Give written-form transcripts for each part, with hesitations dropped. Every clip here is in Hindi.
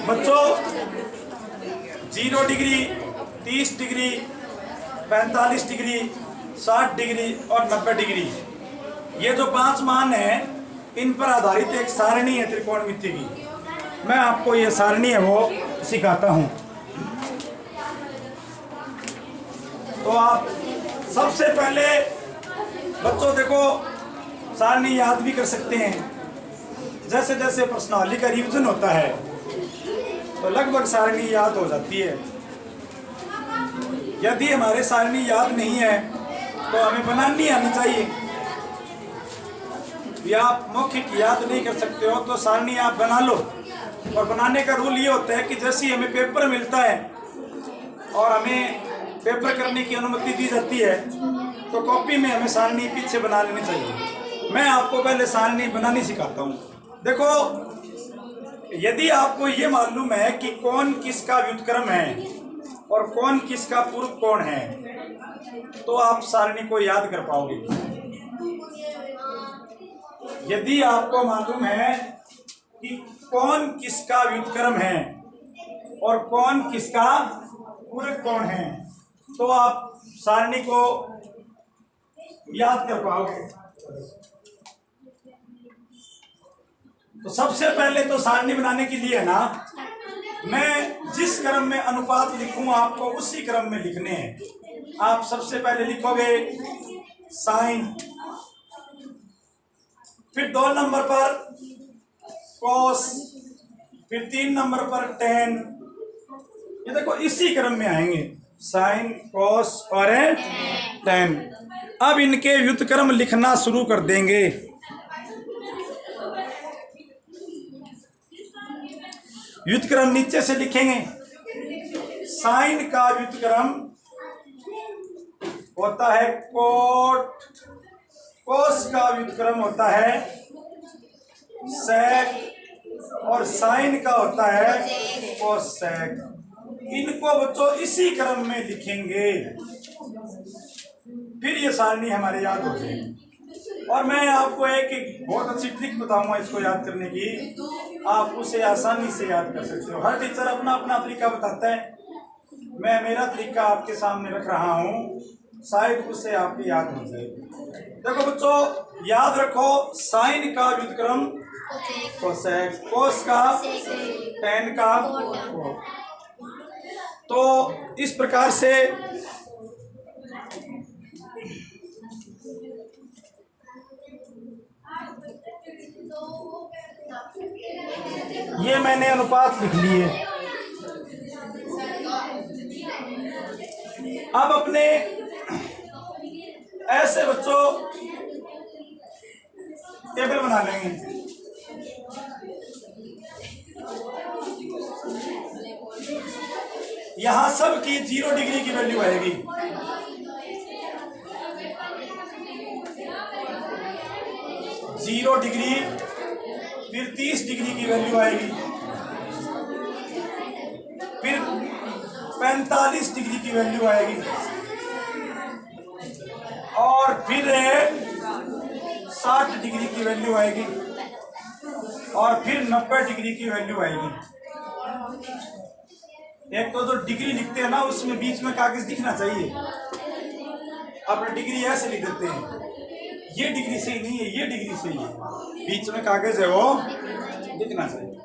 बच्चों 0 डिग्री, 30 डिग्री, 45 डिग्री, 60 डिग्री और 90 डिग्री, ये जो 5 मान हैं इन पर आधारित एक सारणी है त्रिकोणमिति की। मैं आपको ये सारणी है वो सिखाता हूँ। तो आप सबसे पहले बच्चों देखो सारणी याद भी कर सकते हैं। जैसे जैसे प्रश्नावली का रिवीजन होता है तो लगभग सारणी याद हो जाती है। यदि हमारे सारणी याद नहीं है तो हमें बनानी आनी चाहिए। या आप मौखिक याद नहीं कर सकते हो तो सारणी आप बना लो। और बनाने का रूल ये होता है कि जैसे ही हमें पेपर मिलता है और हमें पेपर करने की अनुमति दी जाती है तो कॉपी में हमें सारणी पीछे बना लेनी चाहिए। मैं आपको पहले सारणी बनानी सिखाता हूँ। देखो, यदि आपको ये मालूम है कि कौन किसका व्युत्क्रम है और कौन किसका पूर्व कोण है तो आप सारणी को याद कर पाओगे। यदि आपको मालूम है कि कौन किसका व्युत्क्रम है और कौन किसका पूर्व कोण है तो आप सारणी को याद कर पाओगे। तो सबसे पहले तो सारणी बनाने के लिए ना मैं जिस क्रम में अनुपात लिखूं आपको उसी क्रम में लिखने हैं। आप सबसे पहले लिखोगे साइन, फिर 2 नंबर पर कॉस, फिर 3 नंबर पर टेन। ये देखो इसी क्रम में आएंगे साइन, कॉस और टेन। अब इनके व्युत्क्रम लिखना शुरू कर देंगे। व्युत्क्रम नीचे से लिखेंगे। साइन का व्युत्क्रम होता है कोट, कोस का व्युत्क्रम होता है सेक और साइन का होता है कोसेक। इनको बच्चों इसी क्रम में लिखेंगे, फिर ये सारणी हमारे याद हो जाएगी। और मैं आपको एक बहुत अच्छी ट्रिक बताऊंगा इसको याद करने की, आप उसे आसानी से याद कर सकते हो। हर टीचर अपना अपना तरीका बताता है, मैं मेरा तरीका आपके सामने रख रहा हूँ, शायद उससे आपकी याद हो जाएगी। देखो बच्चों याद रखो, साइन का व्युत्क्रम कोसेक, कोस का टेन का कोट। तो इस प्रकार से ये मैंने अनुपात लिख लिए। अब अपने ऐसे बच्चों टेबल बना लेंगे। यहां सब की 0 डिग्री की वैल्यू आएगी। जीरो डिग्री, फिर 30 डिग्री की वैल्यू आएगी, फिर 45 डिग्री की वैल्यू आएगी और फिर 60 डिग्री की वैल्यू आएगी और फिर 90 डिग्री की वैल्यू आएगी। एक तो जो डिग्री लिखते हैं ना उसमें बीच में कागज दिखना चाहिए। अपने डिग्री ऐसे लिख देते हैं, ये डिग्री सही नहीं है, ये डिग्री सही है, बीच में कागज है वो दिखना चाहिए।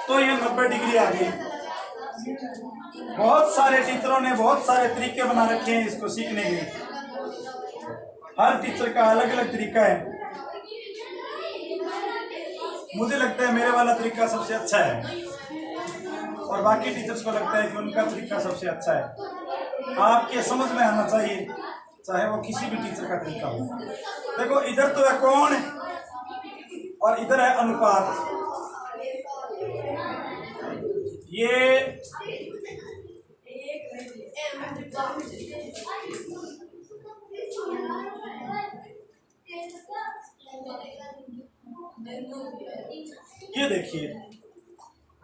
तो ये 90 डिग्री आ गई। बहुत सारे टीचरों ने बहुत सारे तरीके बना रखे हैं इसको सीखने के। हर टीचर का अलग अलग तरीका है। मुझे लगता है मेरे वाला तरीका सबसे अच्छा है और बाकी टीचर्स को लगता है कि उनका तरीका सबसे अच्छा है। आपके समझ में आना चाहिए, चाहे वो किसी भी टीचर का तरीका हो। देखो इधर तो है कोण और इधर है अनुपात। ये देखिए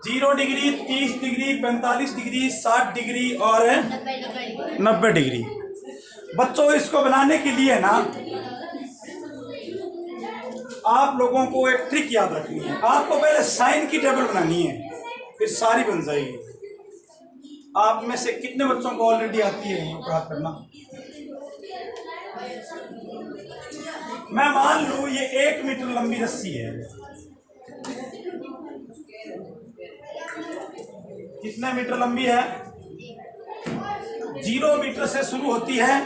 0 डिग्री, 30 डिग्री, 45 डिग्री, 60 डिग्री और 90 डिग्री। बच्चों इसको बनाने के लिए ना आप लोगों को एक ट्रिक याद रखनी है। आपको पहले साइन की टेबल बनानी है, फिर सारी बन जाएगी। आप में से कितने बच्चों को ऑलरेडी आती है ये बात करना? मैं मान लूं ये 1 मीटर लंबी रस्सी है। कितने मीटर लंबी है? 0 मीटर से शुरू होती है,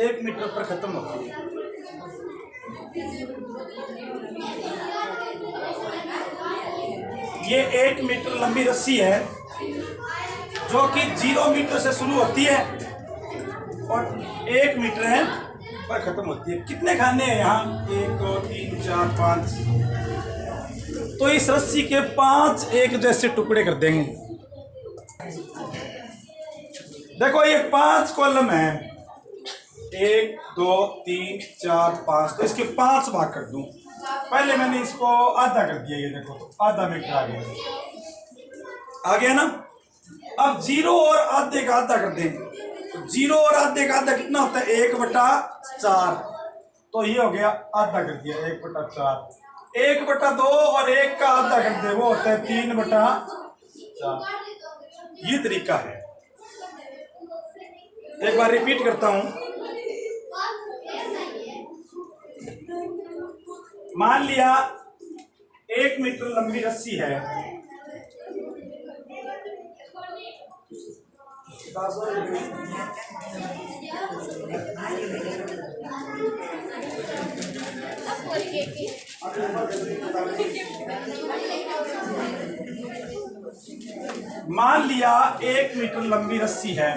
1 मीटर पर खत्म होती है। ये 1 मीटर लंबी रस्सी है जो कि 0 मीटर से शुरू होती है और 1 मीटर है पर खत्म होती है। कितने खाने हैं यहाँ? 1 2 3 4 5। तो इस रस्सी के 5 एक जैसे टुकड़े कर देंगे। देखो ये 5 कॉलम है, 1 2 3 4 5। तो इसके 5 भाग कर दूं। पहले मैंने इसको आधा कर दिया, ये देखो तो आधा मीटर आ गया ना। अब 0 और आधे का आधा कर दें। 0 और आधे का आधा कितना होता है? 1/4। तो ये हो गया, आधा कर दिया, 1/4। 1/2 और 1 का आधा कर दे, वो होता है 3/4। ये तरीका है। एक बार रिपीट करता हूं। मान लिया 1 मीटर लंबी रस्सी है, मान लिया 1 मीटर लंबी रस्सी है।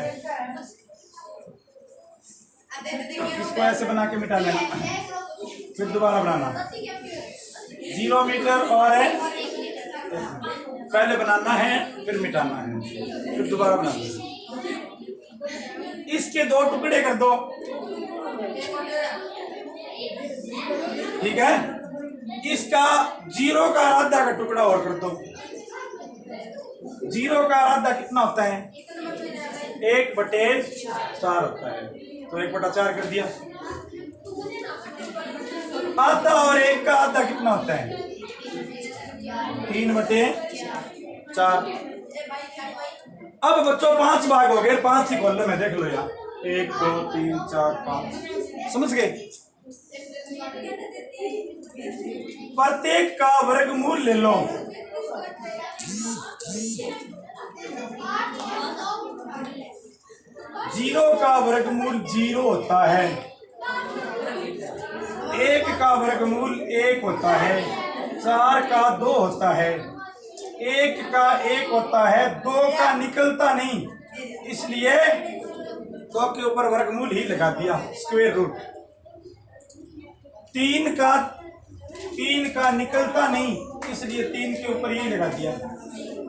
इसको ऐसे बना के मिटा लेना, फिर दोबारा बनाना। 0 मीटर और पहले बनाना है, फिर मिटाना है, फिर दोबारा बनाना है। इसके 2 टुकड़े कर दो, ठीक है। इसका 0 का आधा का टुकड़ा और कर दो। 0 का आधा कितना होता है? 1/4 होता है। तो 1/4 कर दिया। आधा और 1 का आधा कितना होता है? 3/4। अब बच्चों 5 भाग हो गए, 5 ही कॉलम है, देख लो यार। 1 2 3 4 5। समझ गए? प्रत्येक का वर्गमूल ले लो। जीरो का वर्गमूल 0 होता है, 1 का वर्गमूल 1 होता है, 4 का 2 होता है, 1 का 1 होता है, 2 का निकलता नहीं, इसलिए 2 के ऊपर वर्गमूल ही लगा दिया, स्क्वायर रूट। 3 का निकलता नहीं, इसलिए 3 के ऊपर ही लगा दिया।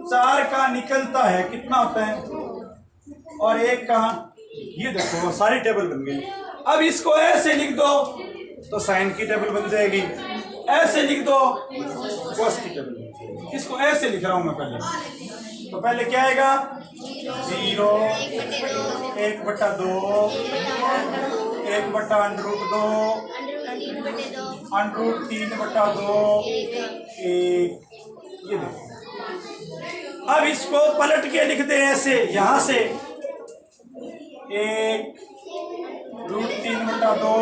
4 का निकलता है, कितना होता है? और 1 का, ये देखो सारी टेबल बन गई। अब इसको ऐसे लिख दो तो साइन की टेबल बन जाएगी, ऐसे लिख दो कॉस की टेबल बन जाएगी। इसको ऐसे लिख रहा हूं मैं पहले। तो पहले क्या आएगा? 0 1/2 1/√2 √3/2 1। ये देखो। अब इसको पलट के लिखते हैं ऐसे, यहां से 1 √3/2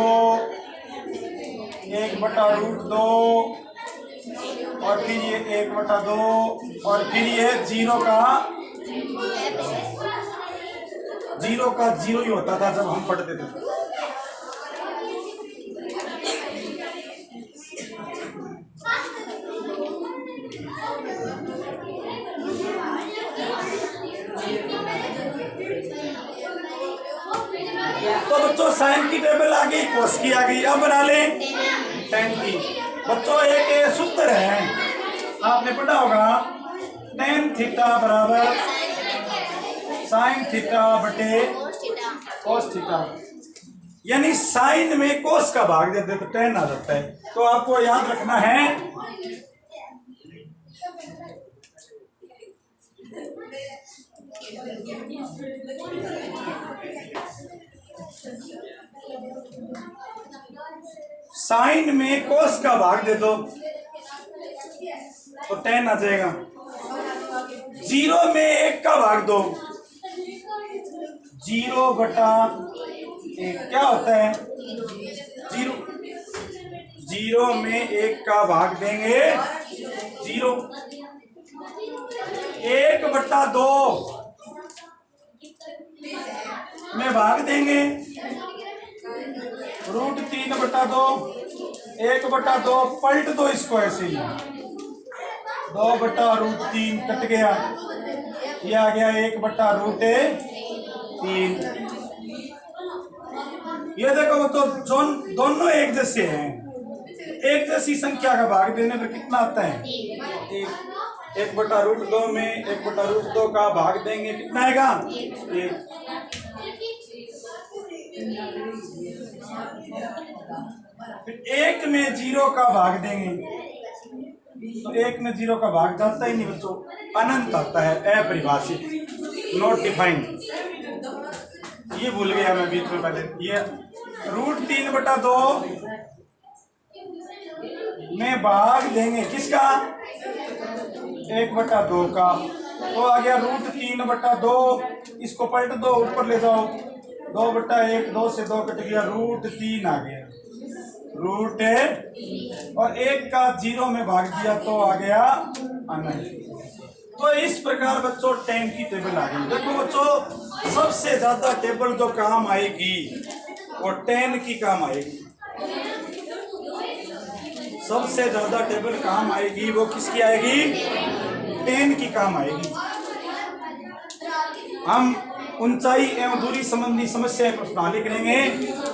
1/√2 और फिर ये 1/2 और फिर ये 0 का 0 ही होता था जब हम पढ़ते थे। तो बच्चों साइन की टेबल आ गई, कोस की आ गई। अब बना लें tan की। बच्चों एक सूत्र है, आपने पढ़ा होगा, tan थीटा बराबर साइन थीटा बटे कोस थीटा। यानी साइन में कोस का भाग देते तो tan आ जाता है। तो आपको याद रखना है साइन में कोस का भाग दे दो तो tan आ जाएगा। 0 में 1 का भाग दो, 0/1 क्या होता है? 0 में 1 का भाग देंगे 0। 1/2 में भाग देंगे √3/2। 1/2 पलट दो इसको ऐसे ही, 2/√3 कट गया, ये आ गया 1/√3। ये देखो वो तो दोनों एक जैसे हैं। एक जैसी संख्या का भाग देने पर कितना आता है? 1/√2 में 1/√2 का भाग देंगे कितना आएगा? 1। फिर 1 में 0 का भाग देंगे तो 1 में 0 का भाग जाता ही नहीं बच्चों, अनंत आता है, अपरिभाषित, नॉट डिफाइंड। ये भूल गया मैं बीच में पहले। ये √3/2 में भाग देंगे किसका? 1/2 का, तो आ गया √3/2। इसको पलट दो, ऊपर ले जाओ, 2/1, 2 से 2 कट गया, √3 आ गया, और 1 का 0 में भाग दिया तो आ गया अनंत। तो इस प्रकार बच्चों tan की टेबल आ गई। देखो बच्चों, सबसे ज्यादा टेबल जो काम आएगी वो tan की काम आएगी। सबसे ज्यादा टेबल काम आएगी वो किसकी आएगी? tan की काम आएगी। हम ऊंचाई एवं दूरी संबंधी समस्याएं प्रश्नावली करेंगे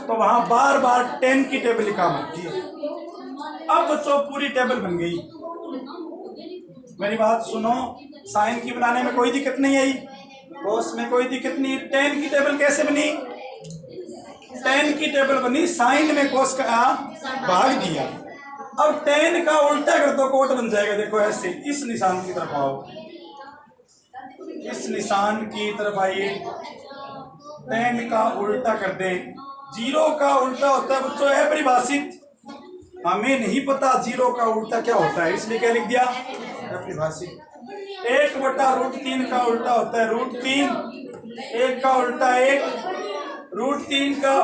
तो वहां बार बार tan की टेबल काम आती है। अब बच्चों पूरी टेबल बन गई। मेरी बात सुनो, साइन की बनाने में कोई दिक्कत नहीं आई, कोस में कोई दिक्कत नहीं। tan की टेबल कैसे बनी? tan की टेबल बनी, साइन में कोस का भाग दिया। अब tan का उल्टा कर दो, कोट बन जाएगा। देखो ऐसे, इस निशान की तरफ आओ, इस निशान की तरफ आइए, tan का उल्टा कर दे। 0 का उल्टा होता है बच्चों अपरिभाषित। हमें नहीं पता 0 का उल्टा क्या होता है, इसलिए क्या लिख दिया? अपरिभाषित। 1/√3 का उल्टा होता है √3। 1 का उल्टा 1, √3 का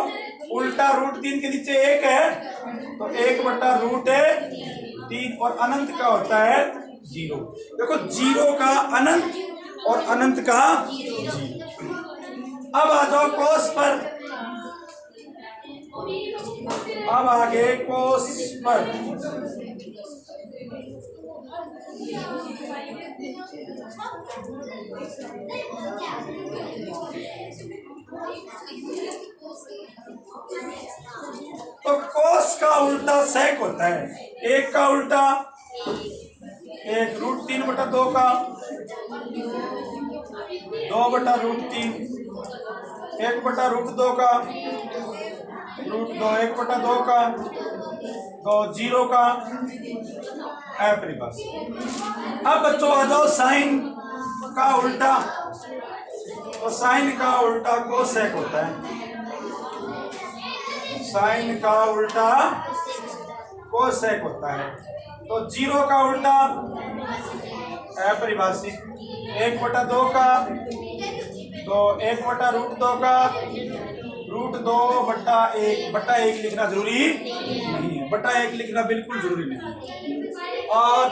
उल्टा √3 के नीचे 1 है तो 1/√3, और अनंत का होता है 0। देखो 0 का अनंत और अनंत का 0। अब आ जाओ कोस पर। अब आगे कोस पर। तो कोस का उल्टा सेक होता है। 1 का उल्टा 1 √3/2 का, 2/√3, 1/√2 का, √2, 1/2 का, तो 0 का अपरिभाषित। अब बच्चों आ जाओ साइन का उल्टा। तो साइन का उल्टा कोसेक होता है। साइन का उल्टा कोसेक होता है। तो 0 का उल्टा अपरिभाषित, 1/2 का, तो 1/√2 का, √2/1 लिखना जरूरी नहीं है, /1 लिखना बिल्कुल जरूरी नहीं है। और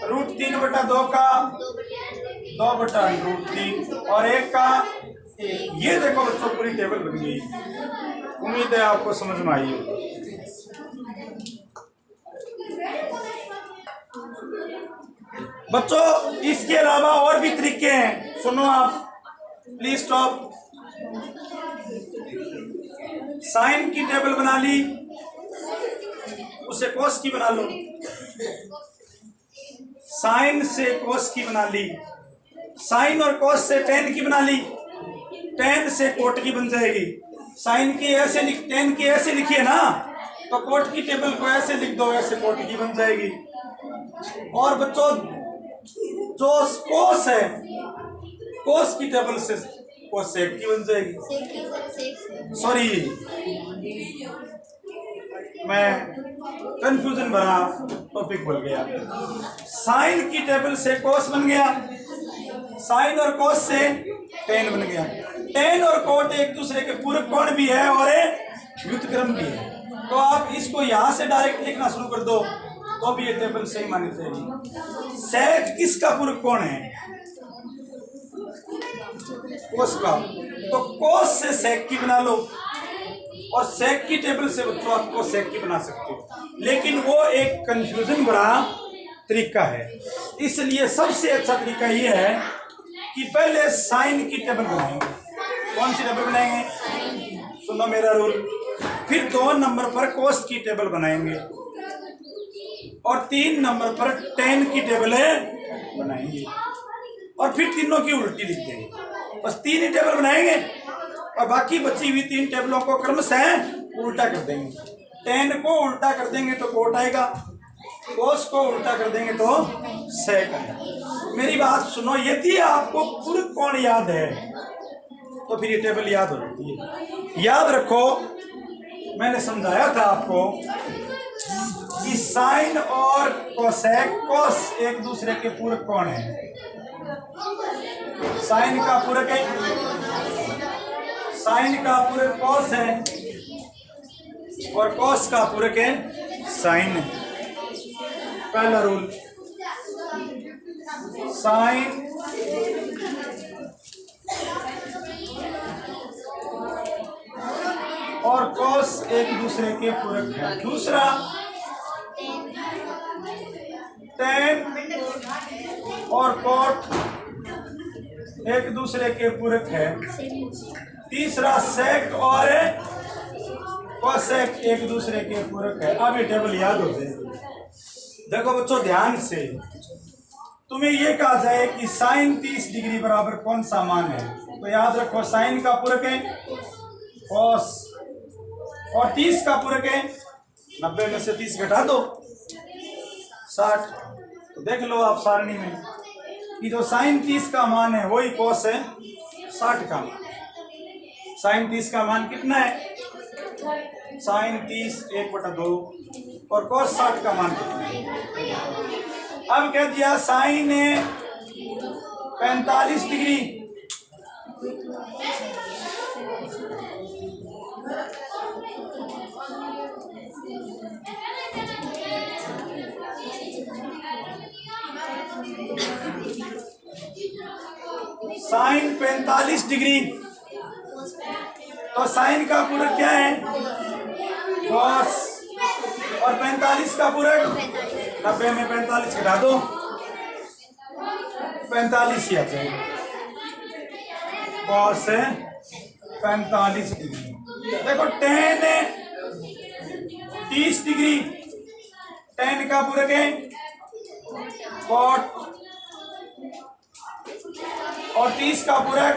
√3/2 का, 2/√3, और 1 का 1। ये देखो बच्चों पूरी टेबल बन गई। उम्मीद है आपको समझ में आई हो। बच्चों इसके अलावा और भी तरीके हैं, सुनो आप, प्लीज स्टॉप। साइन की टेबल बना ली, उसे कोस की बना लो। साइन से कोस की बना ली, साइन और कोस से tan की बना ली, tan से कोट की बन जाएगी। साइन की ऐसे tan की ऐसे लिखिए ना, तो कोट की टेबल को ऐसे लिख दो, ऐसे कोट की बन जाएगी। और बच्चों जो कोस है, कोस की टेबल से कोसेक की बन जाएगी। सॉरी, मैं कंफ्यूजन भरा टॉपिक बोल गया। साइन की टेबल से कोस बन गया, साइन और कोस से टेन बन गया। टेन और कोट एक दूसरे के पूरक कोण भी है और व्युत्क्रम भी है। तो आप इसको यहाँ से डायरेक्ट लिखना शुरू कर दो तो भी ये टेबल सही मानी जाएगी। सेक किसका पूरक कोण है? कोस का। तो कोस से सेक की बना लो और सेक की टेबल से बच्चों आपको सेक की बना सकते हो, लेकिन वो एक कंफ्यूजन भरा तरीका है। इसलिए सबसे अच्छा तरीका ये है कि पहले साइन की टेबल बनाएंगे। कौन सी टेबल बनाएंगे? सुनो मेरा रूल। फिर 2 नंबर पर कोस की टेबल बनाएंगे और 3 नंबर पर टेन की टेबल बनाएंगे और फिर तीनों की उल्टी लिख देंगे। बस 3 ही टेबल बनाएंगे और बाकी बची हुई 3 टेबलों को क्रमशः उल्टा कर देंगे। टेन को उल्टा कर देंगे तो कोट आएगा, कोस को उल्टा कर देंगे तो सेक आएगा। मेरी बात सुनो, यदि आपको पूरक कोण याद है तो फिर ये टेबल याद हो जाती है। याद रखो, मैंने समझाया था आपको कि साइन और कोसेक, कोस एक दूसरे के पूरक कोण है। साइन का पूरक है, साइन का पूरक कोस है और कोस का पूरक है साइन है। पहला रूल, साइन और कोस एक दूसरे के पूरक है। दूसरा, टेन और कोट एक दूसरे के पूरक है। तीसरा, सेक और कोसेक एक दूसरे के पूरक है। अब ये टेबल याद हो जाए। देखो बच्चों ध्यान से, तुम्हें ये कहा जाए कि साइन 30 डिग्री बराबर कौन सा मान है, तो याद रखो साइन का पूरक है कोस और 30 का पूरक है 90 में से 30 घटा दो 60। तो देख लो आप सारणी में कि जो साइन 30 का मान है वही कोस है 60 का मान। साइन 30 का मान कितना है? साइन 30 1/2 और कोस 60 का मान कितना है? अब कह दिया साइन 45 डिग्री साइन 45 डिग्री, तो साइन का पूरक क्या है? कोस और 45 का पूरक 90 में 45 घटा दो 45 ही आ जाएगा। कोस 45 डिग्री। देखो टेन 30 डिग्री, टेन का पूरक है कोट और 30 का पूरक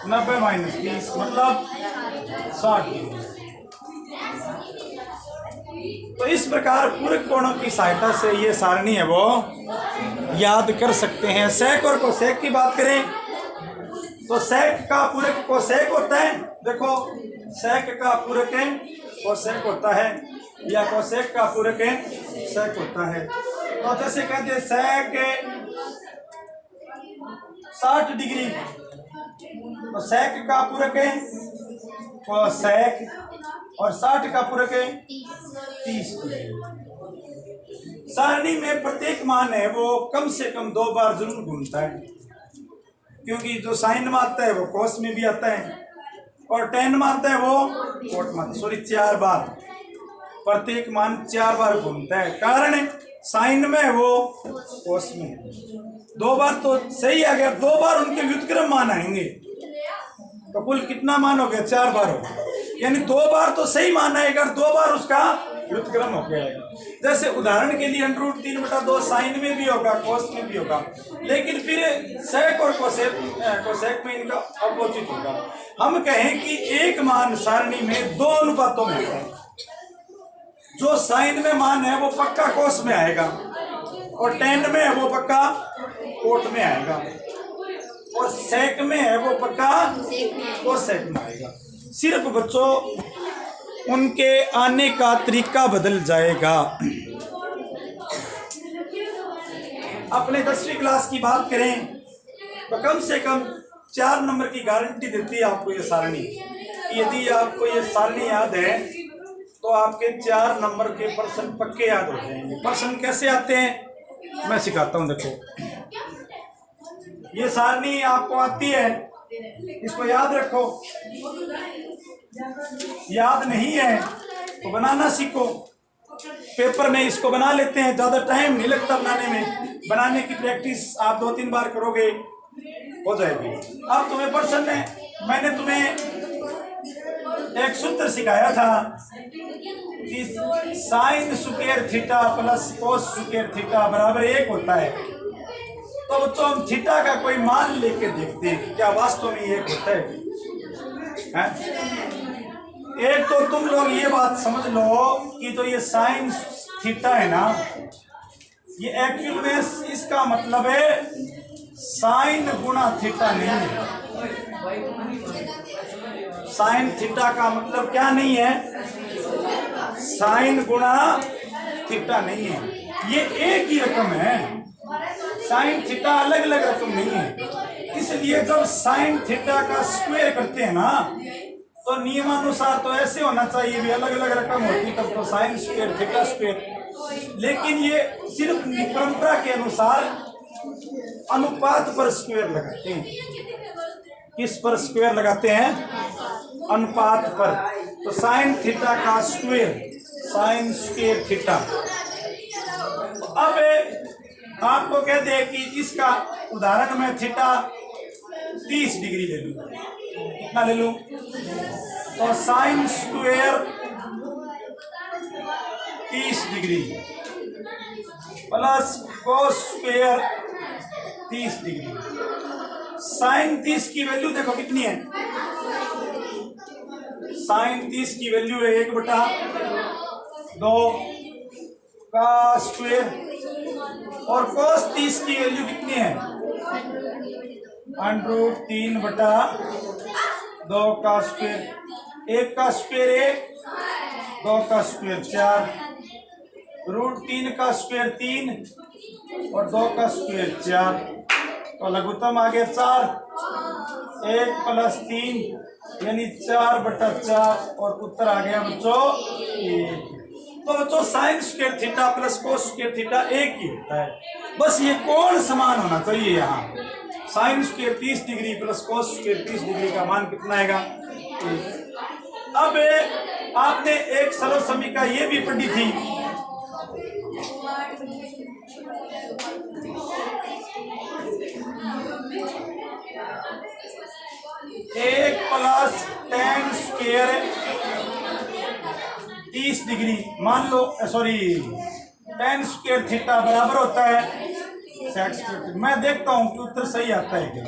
90 माइनस 30 मतलब 60 डिग्री। तो इस प्रकार पूरक कोणों की सहायता से ये सारणी है वो याद कर सकते हैं। सेक और कोसेक की बात करें तो सेक का पूरक कोसेक होता है। देखो सेक का पूरक कोसेक होता है या कोसेक का पूरक सेक होता है। तो जैसे कहते हैं सेक 60 डिग्री, तो सेक का पूरक कोसेक और 60 का पूरक 30 डिग्री। सारणी में प्रत्येक मान है वो कम से कम 2 बार जरूर घूमता है, क्योंकि जो साइन में आता है वो कोस में भी आता है और टेन में आता है वो कोट में। सॉरी 4 बार, प्रत्येक मान 4 बार घूमता है। कारण साइन में वो कोस में है। 2 बार तो सही आ गया, 2 बार उनके व्युत्क्रम मान आएंगे तो कुल कितना मान हो गया? 4 बार हो गया। यानी 2 बार तो सही मान आएगा, 2 बार उसका व्युत्क्रम हो गया। जैसे उदाहरण के लिए √3/2 साइन में भी होगा कोस में भी होगा, लेकिन फिर सेक और कोसेक में इनका अपोजिट होगा। हम कहें कि एक मान सारणी में 2 अनुपातों में है। जो साइन में मान है वो पक्का कोस में आएगा और टेन में है वो पक्का कोट में आएगा और सेक में है वो पक्का कोसेक में आएगा। सिर्फ बच्चों उनके आने का तरीका बदल जाएगा। अपने 10वीं क्लास की बात करें तो कम से कम 4 नंबर की गारंटी देती है आपको ये सारणी। यदि आपको ये सारणी याद है तो आपके 4 नंबर के प्रश्न पक्के याद हो जाएंगे। प्रश्न कैसे आते हैं मैं सिखाता हूँ। देखो ये सारणी आपको आती है, इसको याद रखो। याद नहीं है तो बनाना सीखो। पेपर में इसको बना लेते हैं, ज़्यादा टाइम नहीं लगता बनाने में। बनाने की प्रैक्टिस आप 2-3 बार करोगे हो जाएगी। अब तुम्हें प्रश्न है, मैंने तुम्हें एक सूत्र सिखाया था कि sine square theta plus cos square theta बराबर 1 होता है। तो बच्चों हम थीटा का कोई मान लेके देखते हैं कि क्या वास्तव में 1 होता है? एक तो तुम लोग ये बात समझ लो कि तो ये साइन थीटा है ना, ये एक्चुअल में इसका मतलब है साइन गुणा थीटा नहीं है। साइन थीटा का मतलब क्या नहीं है? साइन गुणा थीटा नहीं है, ये एक ही रकम है। साइन थीटा अलग अलग रकम नहीं है। इसलिए जब साइन थीटा का स्क्वायर करते हैं ना तो नियमानुसार तो ऐसे होना चाहिए, भी अलग अलग रकम होती तब तो साइन स्क्वायर थीटा स्क्वायर। लेकिन ये सिर्फ परंपरा के अनुसार अनुपात पर स्क्वायर लगाते हैं। किस पर स्क्वायर लगाते हैं? अनुपात पर। तो साइन थीटा का स्क्वायर साइन स्क्वायर थीटा। अब आपको कहते हैं कि इसका उदाहरण में थीटा 30 डिग्री ले लूं। कितना ले लूं? तो sine square 30 degree plus cos square 30 degree. Sine 30 की वैल्यू देखो कितनी है? साइन 30 की वैल्यू है 1/2 का स्क्वायर और कोस 30 की वैल्यू कितनी है? √3/2 का स्क्वायर। 1 का स्क्वायर 1, 2 का स्क्वायर 4, √3 का स्क्वायर 3 और 2 का स्क्वायर 4। तो लघुत्तम आ गया 4, 1 + 3 यानी 4/4 और उत्तर आ गया बच्चों 1। तो बच्चों sine square theta plus cos square theta एक ही होता है। बस ये कोण समान होना चाहिए। यहाँ sign square 30 degree plus cos square 30 degree का मान कितना आएगा? 1। अब आपने एक सरल समीकरण ये भी पढ़ी थी, एक प्लस tan स्क्वायर 30 डिग्री मान लो, सॉरी tan स्क्वायर थीटा बराबर होता है sec स्क्वायर। मैं देखता हूं कि उत्तर सही आता है क्या।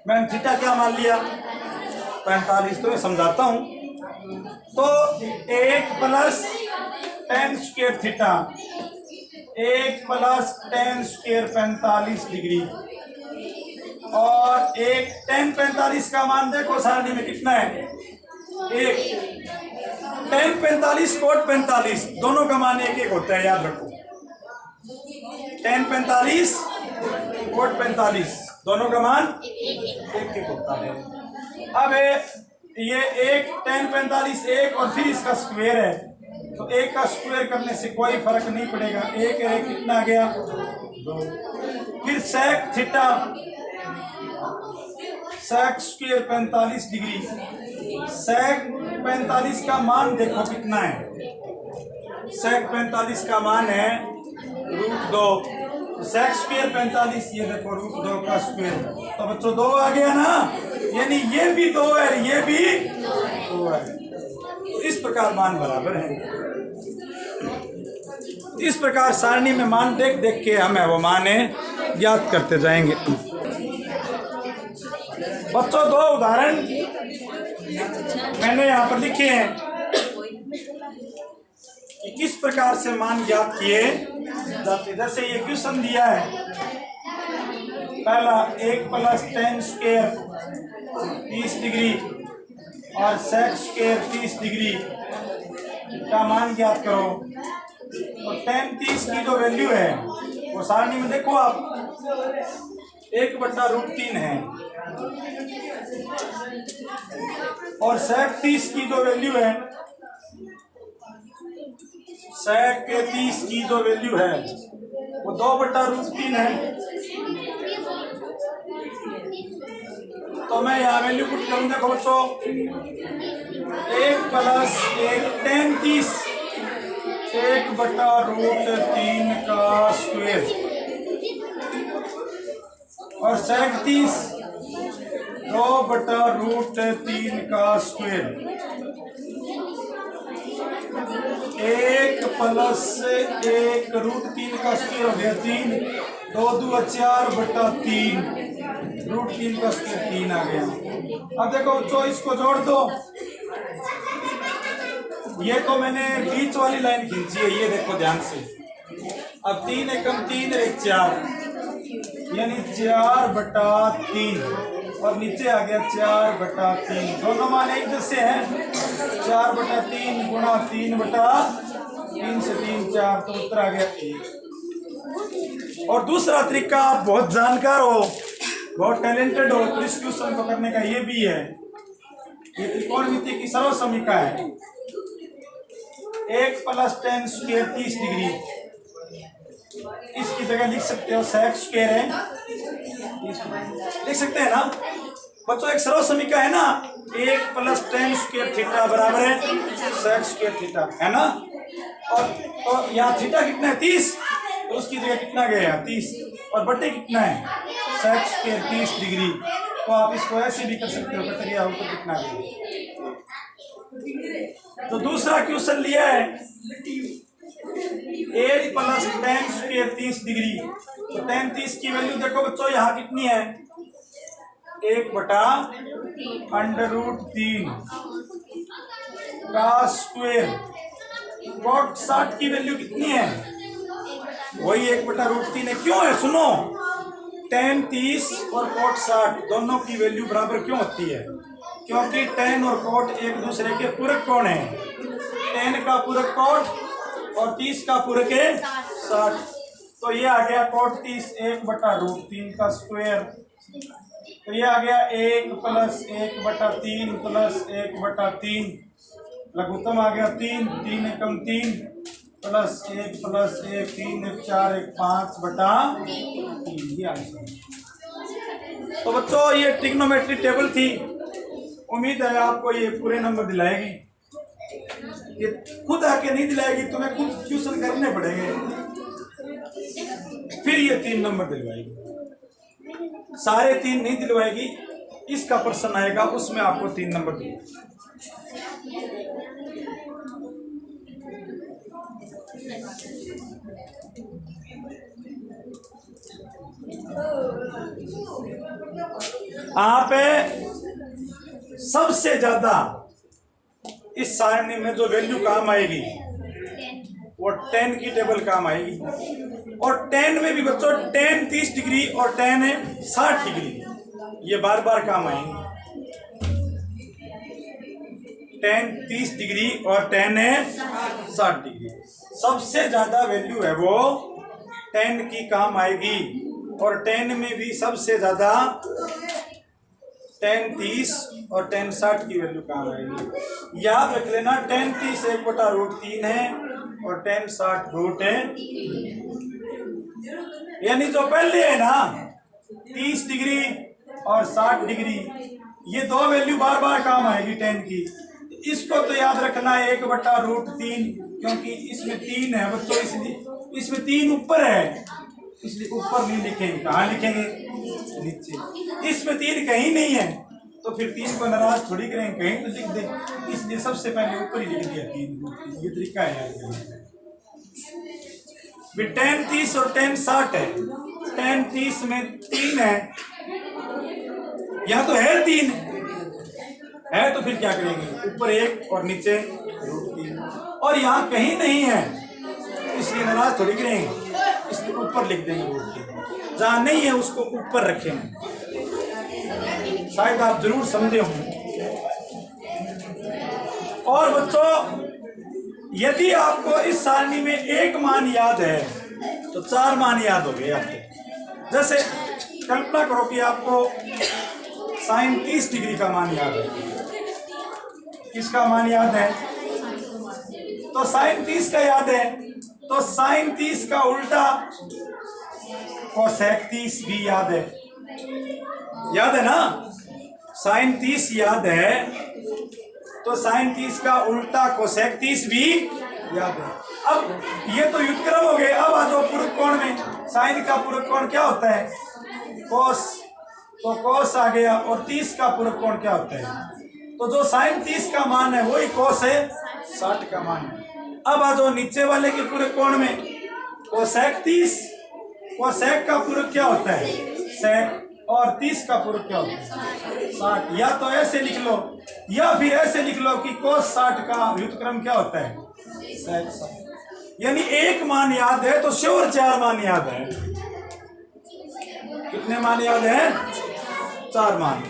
मैंने थीटा क्या मान लिया? 45। तो मैं समझाता हूं। तो 1 plus tan square theta 1 plus tan square 45 degree और एक tan 45 का मान देखो सारणी में कितना है? 1। tan 45 कोट 45 दोनों का मान 1-1 होता है, याद रखो। tan 45 कोट 45 दोनों का मान 1-1 होता है। अब ये 1 tan 45 1 और फिर इसका स्क्वायर है, तो 1 का स्क्वायर करने से कोई फर्क नहीं पड़ेगा। 1 है कितना आ गया? 2। फिर sec theta sec square 45 degree. sec 45 का मान देखो कितना है? sec 45 का मान है √2। sec स्क्वायर 45 ये देखो √2 का स्क्वायर। तो बच्चों 2 आ गया ना, यानी ये भी 2 है, ये भी 2 है। तो इस प्रकार मान बराबर है। इस प्रकार सारणी में मान देख देख के हमें वो मान ज्ञात करते जाएंगे। बच्चों 2 उदाहरण मैंने यहाँ पर लिखे हैं कि किस प्रकार से मान ज्ञात किए जाते। जैसे ये क्वेश्चन दिया है, पहला 1 प्लस tan स्क्वायर 30 डिग्री और सेक स्क्वायर 30 डिग्री का मान ज्ञात करो। तो tan 30 की जो वैल्यू है वो सारणी में देखो आप 1/√3 है, और सेक 30 की जो वैल्यू है, सेक 30 की जो वैल्यू है वो 2/√3 है। तो मैं यहाँ वैल्यू पुट करूँ, देखो बच्चों 1 + 1 tan 30 1/√3 का स्क्वायर, और सेक 30 2/√3 का स्क्वायर, 1 + 1√3 का स्क्वायर हो गया 3, 2 दूनी 4/3, √3 का स्क्वायर 3 आ गया। अब देखो बच्चों इसको जोड़ दो, ये तो मैंने बीच वाली लाइन खींची है, ये देखो ध्यान से। अब 3 एकम 3 1 4, यानी 4/3, और नीचे आ गया 4/3, दोनों मान एक जैसे हैं। 4/3 गुणा 3/3 से 3 4, तो उत्तर आ गया 1। और दूसरा तरीका, आप बहुत जानकार हो, बहुत टैलेंटेड हो, तो इस क्वेश्चन को करने का ये भी है। ये त्रिकोणमिति की सर्व समीकरण है। 1 + tan स्क्वायर 30 डिग्री, इसकी जगह लिख सकते हो सेक स्क्वायर है, लिख सकते हैं ना बच्चों। एक सर्व समीकरण है ना, 1 + tan स्क्वायर थीटा बराबर है सेक स्क्वायर थीटा, है ना। और तो यहाँ थीटा कितना है 30, तो उसकी जगह कितना गया 30, और बटे कितना है सेक स्क्वायर 30 डिग्री। तो आप इसको ऐसे भी कर सकते हो, बटे गया हो तो कितना गया। तो दूसरा क्वेश्चन लिया है 1 + tan स्क्वायर 30 डिग्री। तो tan 30 की वैल्यू देखो बच्चों यहाँ कितनी है, 1/√3 का स्क्वायर। cot 60 की वैल्यू कितनी है, वही 1/√3 है। क्यों है सुनो, tan 30 और cot 60 दोनों की वैल्यू बराबर क्यों होती है, क्योंकि tan और cot एक दूसरे के पूरक कौन है, tan का पूरक cot और 30 का पूरक है 60। तो ये आ गया cot 30 1/√3 का स्क्वायर। तो ये आ गया 1 + 1/3 + 1/3, लघुत्तम आ गया 3, 3 एकम 3 + 1 + 1 3 1 4 1 5/3, ये आंसर। तो बच्चों ये ट्रिग्नोमेट्री टेबल थी, उम्मीद है आपको ये पूरे नंबर दिलाएगी। ये खुद आके नहीं दिलाएगी, तुम्हें खुद ट्यूशन करने पड़ेंगे, फिर ये 3 नंबर दिलवाएगी। सारे 3 नहीं दिलवाएगी, इसका प्रश्न आएगा उसमें आपको 3 नंबर दिलवाएगी। आप सबसे ज्यादा इस सारणी में जो वैल्यू काम आएगी वो tan की टेबल काम आएगी। और tan में भी बच्चों tan 30 डिग्री और tan 60 डिग्री, ये बार बार काम आएंगे। tan 30 डिग्री और tan 60 डिग्री, सबसे ज्यादा वैल्यू है वो tan की काम आएगी। और tan में भी सबसे ज्यादा tan 30 और tan 60 की वैल्यू काम आएगी। याद रख लेना, tan 30 1/√3 है और tan 60 रूट है, यानी जो पहले है ना 30 डिग्री और 60 डिग्री, ये दो वैल्यू बार बार काम आएगी tan की। इसको तो याद रखना है 1/√3, क्योंकि इसमें 3 है बच्चों, इसलिए इसमें 3 ऊपर है, इसलिए ऊपर नहीं लिखेंगे। कहाँ लिखेंगे, नीचे। इसमें 3 कहीं नहीं है, तो फिर 3 को नाराज थोड़ी करेंगे, कहीं तो लिख दे, इसलिए सबसे पहले ऊपर ही लिख दिया 3। ये तरीका है यार। tan 30 और tan 60 है, tan 30 में 3 है, यहाँ तो है 3 है, तो फिर क्या करेंगे, ऊपर 1 और नीचे √3। और यहाँ कहीं नहीं है, इसलिए नाराज थोड़ी करेंगे, इसलिए ऊपर लिख देंगे √3। जहाँ नहीं है उसको ऊपर रखेंगे। शायद आप जरूर समझे होंगे। और बच्चों यदि आपको इस सारणी में एक मान याद है तो 4 मान याद हो गए आपको। जैसे कल्पना करो कि आपको sin 30 डिग्री का मान याद है। किसका मान याद है? तो sin 30 का याद है, तो sin 30 का उल्टा cosec 30 भी याद है। याद है ना? sin 30 याद है तो sin 30 का उल्टा cosec 30 भी याद है। अब ये तो व्युत्क्रम हो गए। अब आ जाओ पूरक कोण में। sin का पूरक कोण क्या होता है? cos, तो cos आ गया। और 30 का पूरक कोण क्या होता है? तो जो sin 30 का मान है वही cos है 60 का मान है। अब आ जाओ नीचे वाले के पूरक कोण में। cosec 30, cosec का पूरक क्या होता है? sec, और 30 का पूरक क्या होता है? 60। या तो ऐसे लिख लो या फिर ऐसे लिख लो कि cos 60 का व्युत्क्रम क्या होता है? sec 60। यानी एक मान याद है तो श्योर 4 मान याद है। कितने मान याद है? 4 मान।